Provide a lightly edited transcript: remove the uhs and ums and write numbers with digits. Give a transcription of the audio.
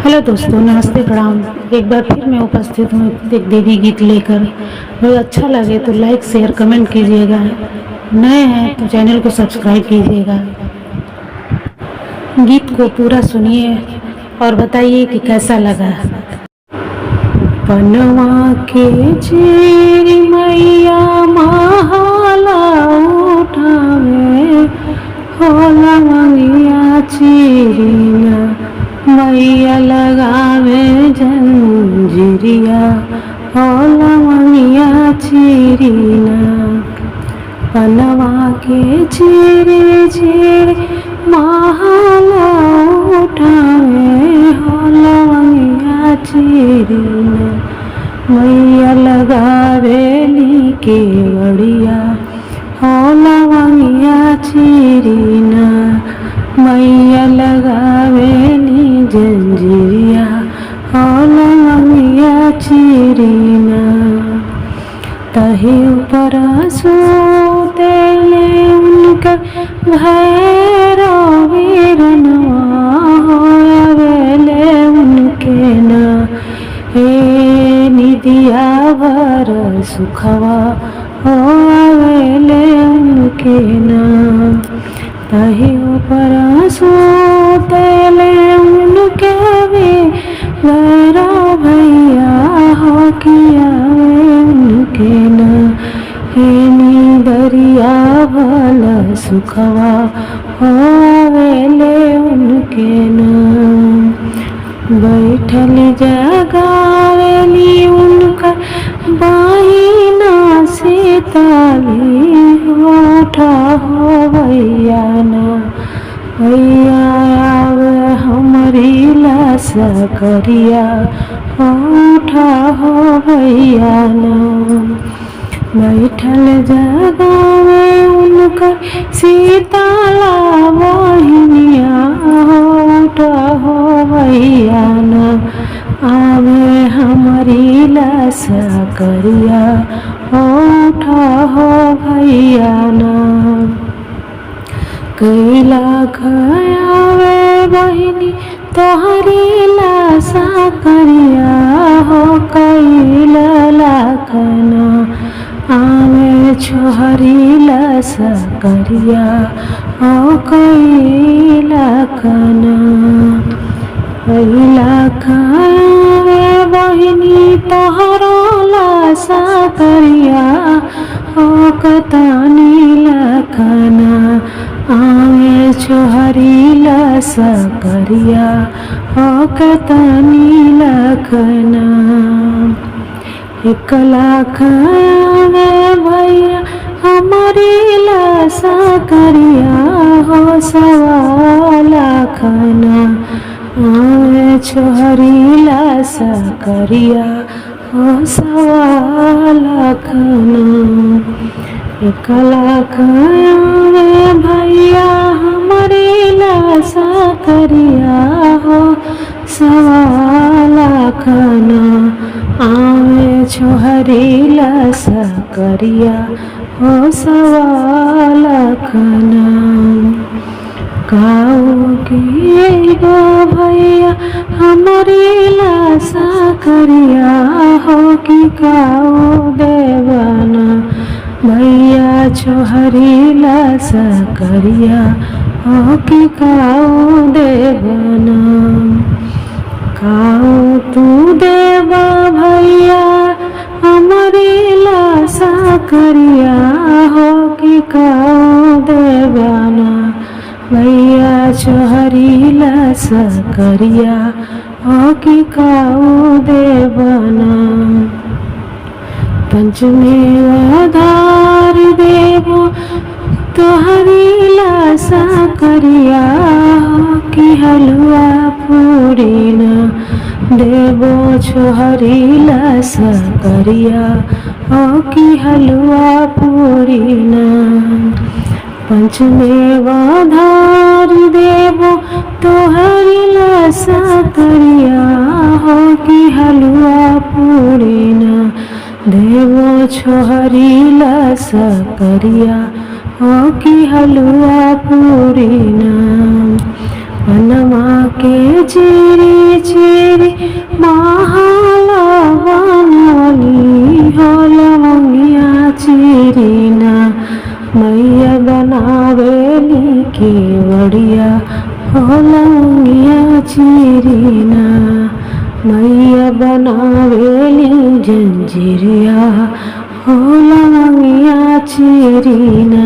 Hello दोस्तों, नमस्ते, प्रणाम। एक बार फिर मैं उपस्थित हूँ एक देवी गीत लेकर। अगर अच्छा लगे तो लाइक शेयर कमेंट कीजिएगा। नए हैं तो चैनल को सब्सक्राइब कीजिएगा। गीत को पूरा सुनिए और बताइए कि कैसा लगा। पनवा के चेरी मैया महाला उठावे, होला मंगिया चीरिया मैया लगावे जंजीरिया, होला मंगिया चीरिना। पनवा के चेरे चेरे महाला उठावे, होला मंगिया चीरिना मैया लगावे ली के बड़िया, होला मंगिया चीरिना मैया लगावे ली जंजीरिया, होला मंगिया चीरिना। तही ऊपर सोतेले उनका भैरव वीरनवा, होवेले उनके ना हे निदिया भर सुखवा, होवेले उनके ना। तही ऊपर सोतेले उनके भी भैरव भैया, हो किया उनके ना हे दरिया भला सुखवा, होवेले उनके ना। बैठल जगावेली उनका बाहिना सीताली, होठा हो भैया ना भैया आवे हमारी लाश करिया, होठा हो भैया ना। बैठल जगावे उनका सीताला बहिनिया, होठा हो भैया ना आवे हमारी लाश करिया, होठा हो भैया ना। कैला खयावे बहिनी तोहरी लाशा करिया, हो कैला लाखना आवे छोहरी लाशा करिया, हो कैला कना। कैला खयावे बहिनी तोहरो लाशा करिया, हो कतानी लाखना आवे छोहरी लाशा करिया, हो कतानी लाखना। 1 लाख आवे भैया हमारी लाशा करिया, हो 1.25 लाखना आवे छोहरी लाशा करिया, हो 1.25 लाखना। 1 लाख आवे भैया हमारी लाशा करिया, हो 1.25 लाखना आवे छोहरी लाशा करिया, हो 1.25 लाखना। काऊ की भैया हमारी लाशा करिया, हो कि काऊ देवाना भैया छोहरी लाशा करिया, हो कि काऊ देवाना। काऊ तू देवा भैया हमारी लाशा करिया, हो कि काऊ देवाना भैया छोहरी लाशा करिया, हो कि काऊ देवाना। पंचमेवा धार देवो तोहरी लाशा करिया, हो कि हलवा पूरी ना देवो छोहरी लाशा करिया, हो कि हलवा पूरी ना। पंचमेवा धार देवो तोहरी लाशा करिया, हो कि हलवा पूरी ना देवो छोहरी लाशा करिया, हो कि हलवा पूरी ना। बनवा के चिरी चेरी माहाला बनवली हो लवंगिया चीरीना मैया बनावेली केवड़िया हो लवंगिया चीरीना मैया बनावेली जंजीरिया हो लवंगिया चीरीना।